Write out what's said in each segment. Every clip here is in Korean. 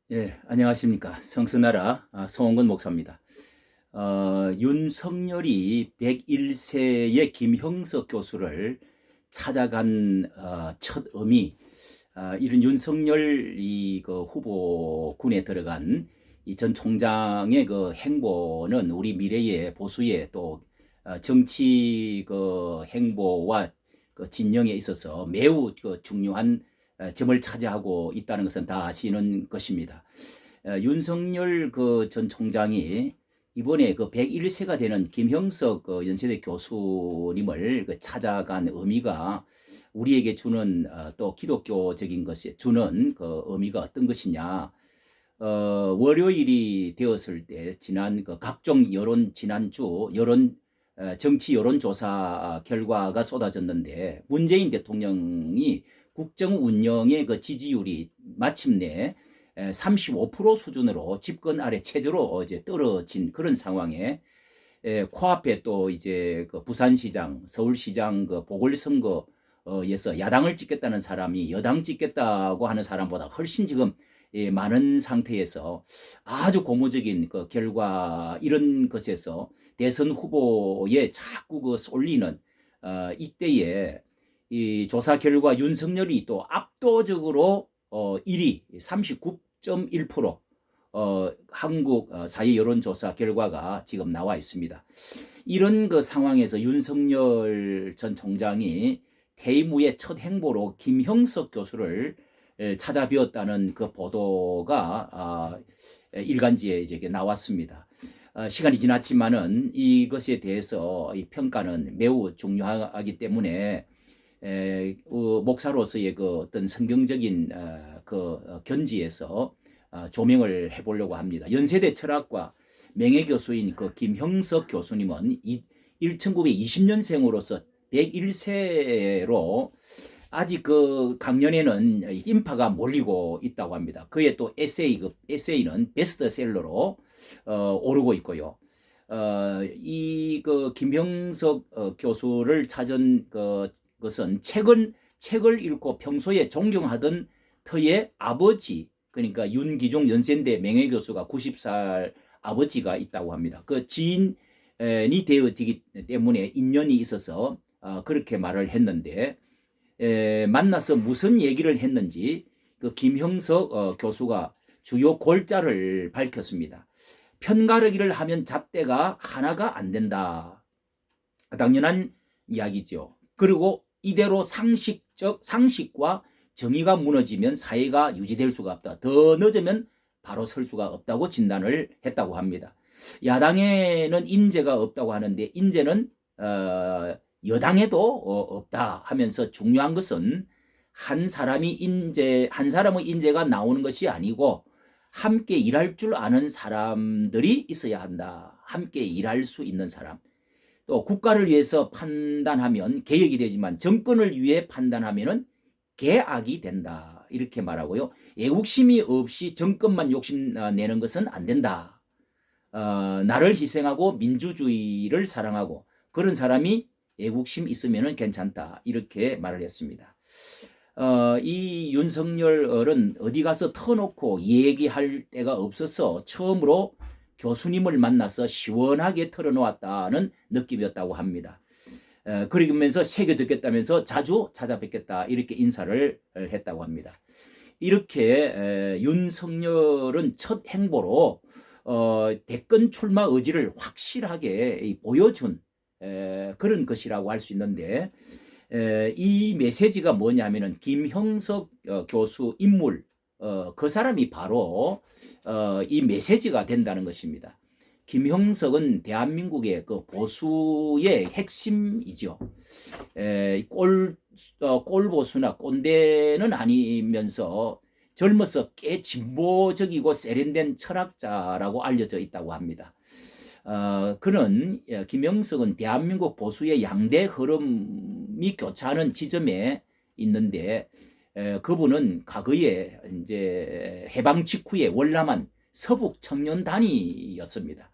예, 안녕하십니까. 성수나라 송원근 목사입니다. 윤석열이 101세의 김형석 교수를 찾아간 첫 의미, 이런 윤석열 그 후보군에 들어간 이 전 총장의 그 행보는 우리 미래의 보수의 또 정치 그 행보와 그 진영에 있어서 매우 그 중요한 점을 차지하고 있다는 것은 다 아시는 것입니다. 윤석열 그 전 총장이 이번에 그 101세가 되는 김형석 그 연세대 교수님을 그 찾아간 의미가 우리에게 주는 또 기독교적인 것에 주는 그 의미가 어떤 것이냐. 월요일이 되었을 때 지난 그 각종 여론 지난주 여론 정치 여론조사 결과가 쏟아졌는데 문재인 대통령이 국정 운영의 그 지지율이 마침내 35% 수준으로 집권 아래 체제로 이제 떨어진 그런 상황에 코앞에 또 이제 그 부산시장, 서울시장 그 보궐선거에서 야당을 찍겠다는 사람이 여당 찍겠다고 하는 사람보다 훨씬 지금 많은 상태에서 아주 고무적인 그 결과 이런 것에서 대선 후보에 자꾸 그 쏠리는 이때에 이 조사 결과 윤석열이 또 압도적으로 1위 39.1% 한국 사회 여론조사 결과가 지금 나와 있습니다. 이런 그 상황에서 윤석열 전 총장이 퇴임 후의 첫 행보로 김형석 교수를 찾아뵈었다는 그 보도가 일간지에 이제 나왔습니다. 시간이 지났지만은 이것에 대해서 이 평가는 매우 중요하기 때문에 목사로서의 그 어떤 성경적인 견지에서 조명을 해보려고 합니다. 연세대 철학과 명예교수인 그 김형석 교수님은 1920년생으로서 101세로 아직 그 강연에는 인파가 몰리고 있다고 합니다. 그의 또 에세이는 베스트셀러로 오르고 있고요. 이 그 김형석 교수를 찾은 것은 책을 읽고 평소에 존경하던 터의 아버지, 그러니까 윤기종 연세대 명예교수가 90살 아버지가 있다고 합니다. 그 지인이 되어지기 때문에 인연이 있어서 그렇게 말을 했는데 만나서 무슨 얘기를 했는지 그 김형석 교수가 주요 골자를 밝혔습니다. 편가르기를 하면 잣대가 하나가 안 된다. 당연한 이야기죠. 그리고 이대로 상식과 정의가 무너지면 사회가 유지될 수가 없다. 더 늦으면 바로 설 수가 없다고 진단을 했다고 합니다. 야당에는 인재가 없다고 하는데 인재는 여당에도 없다 하면서 중요한 것은 한 사람의 인재가 나오는 것이 아니고 함께 일할 줄 아는 사람들이 있어야 한다. 함께 일할 수 있는 사람. 또 국가를 위해서 판단하면 개혁이 되지만 정권을 위해 판단하면은 개악이 된다. 이렇게 말하고요. 애국심이 없이 정권만 욕심내는 것은 안 된다. 나를 희생하고 민주주의를 사랑하고 그런 사람이 애국심 있으면 괜찮다. 이렇게 말을 했습니다. 이 윤석열은 어디 가서 터놓고 얘기할 데가 없어서 처음으로 교수님을 만나서 시원하게 털어놓았다는 느낌이었다고 합니다. 그러면서 새겨졌겠다면서 자주 찾아뵙겠다 이렇게 인사를 했다고 합니다. 이렇게 윤석열은 첫 행보로 대권 출마 의지를 확실하게 보여준 그런 것이라고 할 수 있는데 이 메시지가 뭐냐면은 김형석 교수 인물 그 사람이 바로 이 메시지가 된다는 것입니다. 김형석은 대한민국의 그 보수의 핵심이죠. 꼴보수나 꼰대는 아니면서 젊어서 꽤 진보적이고 세련된 철학자라고 알려져 있다고 합니다. 그는 김형석은 대한민국 보수의 양대 흐름이 교차하는 지점에 있는데 그분은 과거에 이제 해방 직후에 월남한 서북 청년단이었습니다.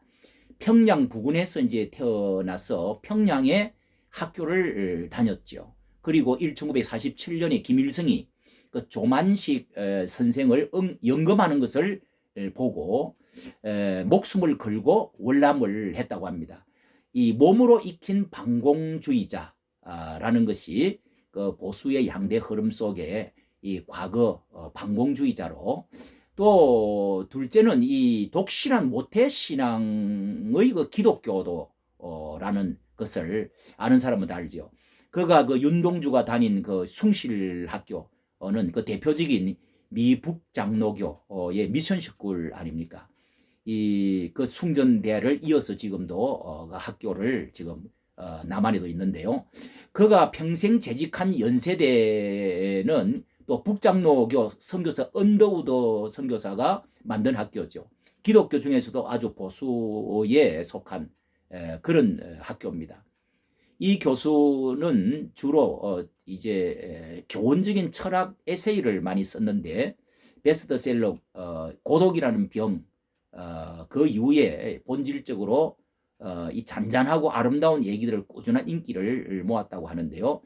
평양 부근에서 이제 태어나서 평양에 학교를 다녔죠. 그리고 1947년에 김일성이 그 조만식 선생을 영검하는 것을 보고 목숨을 걸고 월남을 했다고 합니다. 이 몸으로 익힌 반공주의자라는 것이 그 보수의 양대 흐름 속에 이 과거 반공주의자로, 또 둘째는 이 독실한 모태신앙의 그 기독교도라는 것을 아는 사람은 다 알죠. 그가 그 윤동주가 다닌 그 숭실학교는 그 대표적인 미북장로교의 미션 스쿨 아닙니까? 이 그 숭전대를 이어서 지금도 그 학교를 지금 남한에도 있는데요. 그가 평생 재직한 연세대는 또 북장로교 선교사 언더우드 선교사가 만든 학교죠. 기독교 중에서도 아주 보수에 속한 그런 학교입니다. 이 교수는 주로 이제 교훈적인 철학 에세이를 많이 썼는데, 베스트셀러 고독이라는 병, 그 이후에 본질적으로 이 잔잔하고 아름다운 얘기들을 꾸준한 인기를 모았다고 하는데요.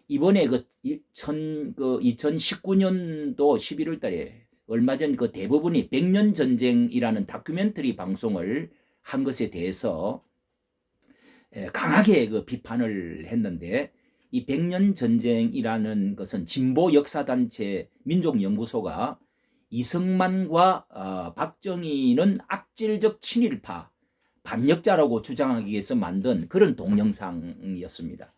이번에 그 2019년도 11월 달에 얼마 전 그 대부분이 백년 전쟁이라는 다큐멘터리 방송을 한 것에 대해서 강하게 그 비판을 했는데, 이 백년 전쟁이라는 것은 진보 역사단체 민족연구소가 이승만과 박정희는 악질적 친일파 반역자라고 주장하기 위해서 만든 그런 동영상이었습니다.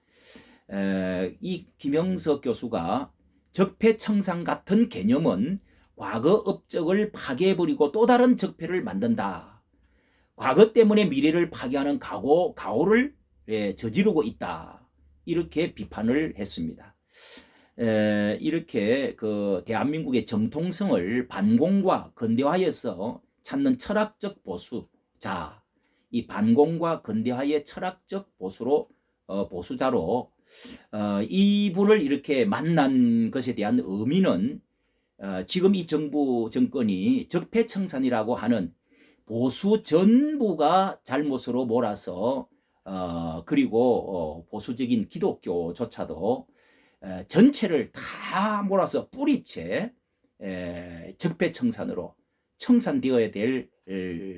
이 김영석 교수가 적폐청산 같은 개념은 과거 업적을 파괴해버리고 또 다른 적폐를 만든다. 과거 때문에 미래를 파괴하는 가오를 저지르고 있다. 이렇게 비판을 했습니다. 이렇게 그 대한민국의 정통성을 반공과 근대화에서 찾는 철학적 보수자, 이 반공과 근대화의 철학적 보수자로 이분을 이렇게 만난 것에 대한 의미는 지금 이 정권이 적폐청산이라고 하는 보수 전부가 잘못으로 몰아서 그리고 보수적인 기독교조차도 전체를 다 몰아서 뿌리채 적폐청산으로 청산되어야 될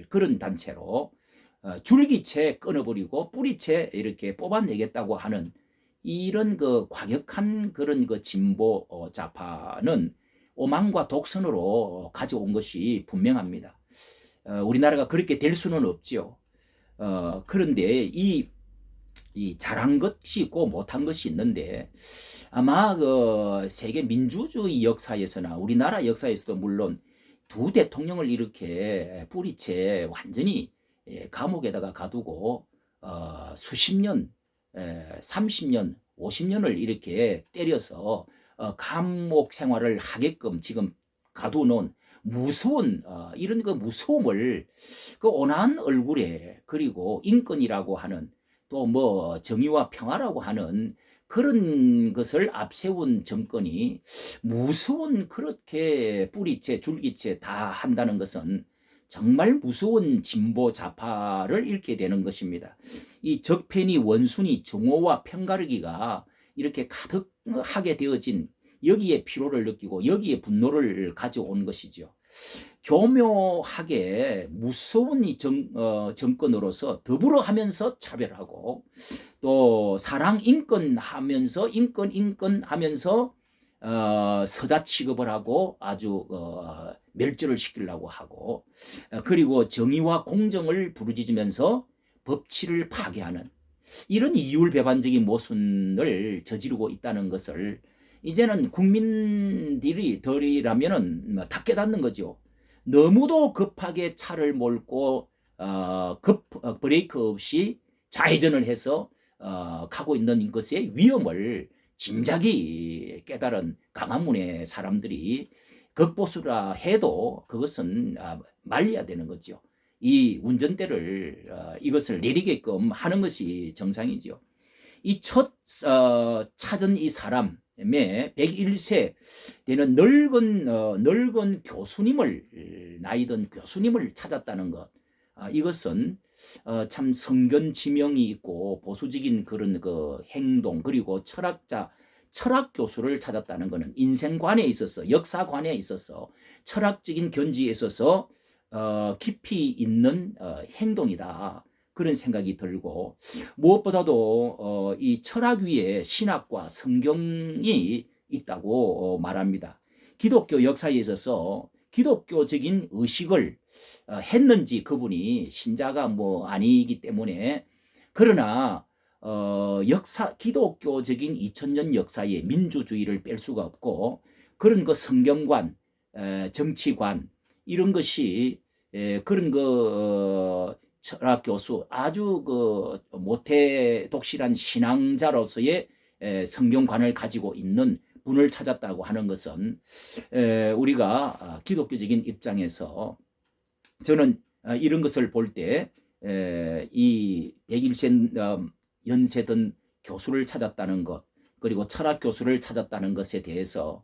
그런 단체로 줄기채 끊어버리고 뿌리채 이렇게 뽑아내겠다고 하는 이런 그 과격한 그런 그 진보 좌파는 오만과 독선으로 가져온 것이 분명합니다. 우리나라가 그렇게 될 수는 없지요. 그런데 이 잘한 것이 있고 못한 것이 있는데, 아마 그 세계 민주주의 역사에서나 우리나라 역사에서도 물론 두 대통령을 이렇게 뿌리채 완전히 감옥에다가 가두고 수십 년, 30년, 50년을 이렇게 때려서 감옥 생활을 하게끔 지금 가두놓은 무서운 이런 그 무서움을 그 온화한 얼굴에, 그리고 인권이라고 하는 또 뭐 정의와 평화라고 하는 그런 것을 앞세운 정권이 무서운 그렇게 뿌리채 줄기채 다 한다는 것은 정말 무서운 진보 좌파를 잃게 되는 것입니다. 이 적폐니 원순이 정오와 편가르기가 이렇게 가득하게 되어진 여기에 피로를 느끼고 여기에 분노를 가져온 것이죠. 교묘하게 무서운 이 정권으로서 더불어 하면서 차별하고, 또 사랑 인권 하면서 인권 하면서 서자 취급을 하고 아주 멸절을 시키려고 하고, 그리고 정의와 공정을 부르짖으면서 법치를 파괴하는 이런 이율배반적인 모순을 저지르고 있다는 것을 이제는 국민들이라면은 다 깨닫는 거죠. 너무도 급하게 차를 몰고 브레이크 없이 좌회전을 해서 가고 있는 것의 위험을 진작이 깨달은 강화문의 사람들이 극보수라 해도 그것은 말려야 되는 거죠. 이 운전대를 이것을 내리게끔 하는 것이 정상이죠. 이 첫 찾은 이 사람의 101세 되는 늙은 교수님을, 나이든 교수님을 찾았다는 것, 이것은 참 성견지명이 있고 보수적인 그런 그 행동, 그리고 철학자 철학 교수를 찾았다는 것은 인생관에 있어서, 역사관에 있어서, 철학적인 견지에 있어서 깊이 있는 행동이다. 그런 생각이 들고, 무엇보다도 이 철학 위에 신학과 성경이 있다고 말합니다. 기독교 역사에 있어서 기독교적인 의식을 했는지 그분이 신자가 뭐 아니기 때문에, 그러나 기독교적인 2000년 역사에 민주주의를 뺄 수가 없고, 그런 그 성경관, 정치관 이런 것이 그런 그 철학 교수, 아주 그 모태 독실한 신앙자로서의 성경관을 가지고 있는 분을 찾았다고 하는 것은 우리가 기독교적인 입장에서, 저는 이런 것을 볼 때 이 101세 연세든 교수를 찾았다는 것, 그리고 철학 교수를 찾았다는 것에 대해서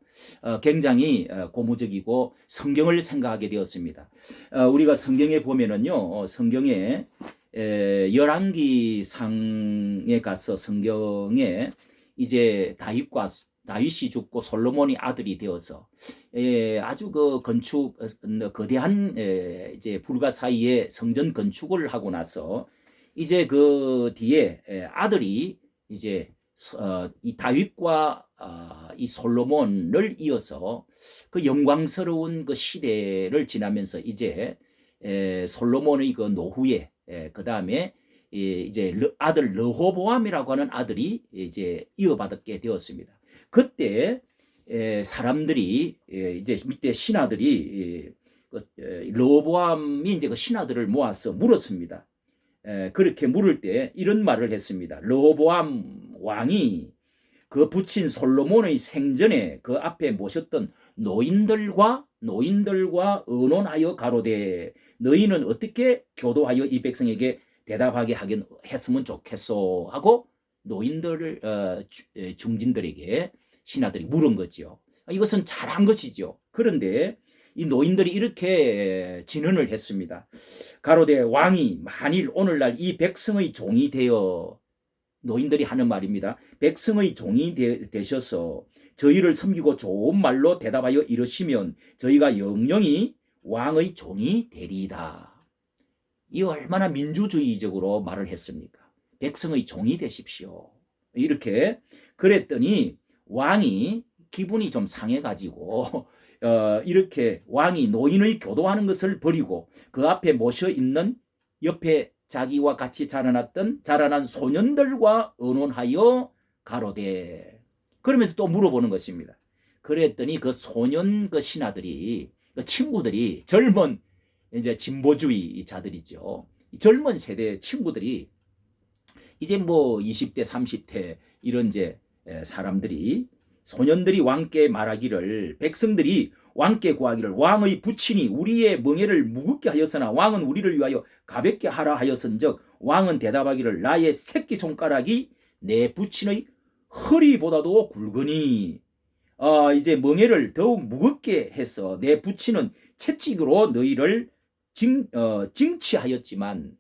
굉장히 고무적이고 성경을 생각하게 되었습니다. 우리가 성경에 보면은요, 성경에 열왕기상에 가서 성경에 이제 다윗이 죽고 솔로몬이 아들이 되어서 아주 그 건축 거대한 이제 불가 사이에 성전 건축을 하고 나서 이제 그 뒤에 아들이 이제 이 다윗과 이 솔로몬을 이어서 그 영광스러운 그 시대를 지나면서 이제 솔로몬의 그 노후에 그 다음에 이제 아들 르호보암이라고 하는 아들이 이제 이어받게 되었습니다. 그때 사람들이 이제 밑에 신하들이 르호보암이 이제 그 신하들을 모아서 물었습니다. 그렇게 물을 때 이런 말을 했습니다. 르호보암 왕이 그 부친 솔로몬의 생전에 그 앞에 모셨던 노인들과 의논하여 가로되, 너희는 어떻게 교도하여 이 백성에게 대답하게 했으면 좋겠소 하고 노인들 중진들에게 신하들이 물은 거지요. 이것은 잘한 것이죠. 그런데 이 노인들이 이렇게 진언을 했습니다. 가로되 왕이 만일 오늘날 이 백성의 종이 되어, 노인들이 하는 말입니다. 백성의 종이 되셔서 저희를 섬기고 좋은 말로 대답하여 이르시면 저희가 영영이 왕의 종이 되리이다. 이 얼마나 민주주의적으로 말을 했습니까? 백성의 종이 되십시오. 이렇게 그랬더니 왕이 기분이 좀 상해가지고 이렇게 왕이 노인의 교도하는 것을 버리고 그 앞에 모셔 있는 옆에 자기와 같이 자라난 소년들과 의논하여 가로되, 그러면서 또 물어보는 것입니다. 그랬더니 그 소년 그 신하들이, 그 친구들이, 젊은 이제 진보주의자들이죠. 젊은 세대 친구들이 이제 뭐 20대 30대 이런 이제 사람들이, 소년들이 왕께 말하기를, 백성들이 왕께 구하기를, 왕의 부친이 우리의 멍에를 무겁게 하였으나 왕은 우리를 위하여 가볍게 하라 하였은즉, 왕은 대답하기를 나의 새끼손가락이 내 부친의 허리보다도 굵으니 이제 멍에를 더욱 무겁게 해서 내 부친은 채찍으로 너희를 징치하였지만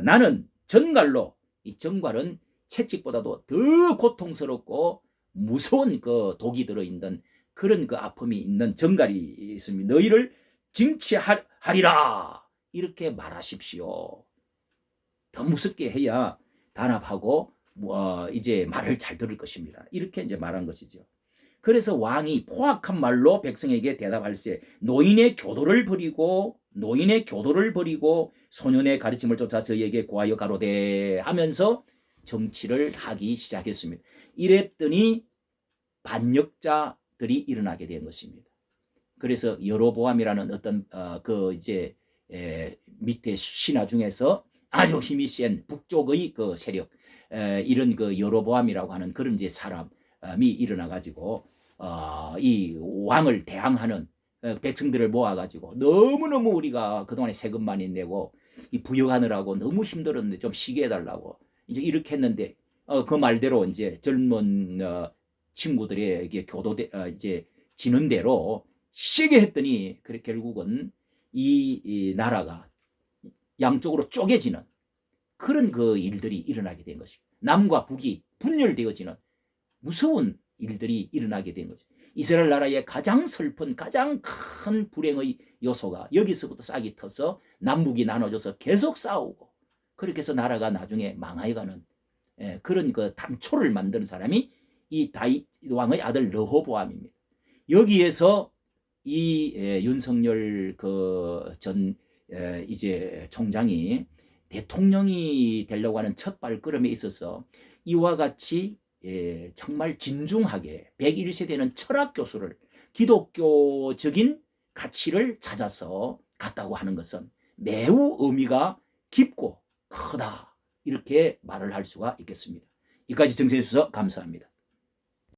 나는 전갈로, 이 전갈은 채찍보다도 더 고통스럽고 무서운 그 독이 들어있는 그런 그 아픔이 있는 전갈이 있습니다. 너희를 징치하리라 이렇게 말하십시오. 더 무섭게 해야 단합하고 이제 말을 잘 들을 것입니다. 이렇게 이제 말한 것이죠. 그래서 왕이 포악한 말로 백성에게 대답할세 노인의 교도를 버리고 소년의 가르침을 쫓아 저희에게 구하여 가로되 하면서 정치를 하기 시작했습니다. 이랬더니 반역자들이 일어나게 된 것입니다. 그래서 여로보암이라는 어떤 그 이제 밑에 신하 중에서 아주 힘이 센 북쪽의 그 세력, 이런 그 여로보암이라고 하는 그런 이제 사람이 일어나 가지고 이 왕을 대항하는 백성들을 모아가지고, 너무너무 우리가 그동안에 세금 많이 내고 이 부역하느라고 너무 힘들었는데 좀 쉬게 해달라고 이제 이렇게 했는데, 그 말대로 이제 젊은 친구들에게 이제 지는 대로 쉬게 했더니, 그래 결국은 이 나라가 양쪽으로 쪼개지는 그런 그 일들이 일어나게 된 것입니다. 남과 북이 분열되어지는 무서운 일들이 일어나게 된 거죠. 이스라엘 나라의 가장 슬픈 가장 큰 불행의 요소가 여기서부터 싹이 터서 남북이 나눠져서 계속 싸우고 그렇게 해서 나라가 나중에 망해가는 그런 그 단초를 만드는 사람이 이 다윗 왕의 아들 르호보암입니다. 여기에서 이 윤석열 그 전 이제 총장이 대통령이 되려고 하는 첫 발걸음에 있어서 이와 같이 정말 진중하게 101세대는 철학 교수를 기독교적인 가치를 찾아서 갔다고 하는 것은 매우 의미가 깊고 크다 이렇게 말을 할 수가 있겠습니다. 이까지 정리해 주셔서 감사합니다.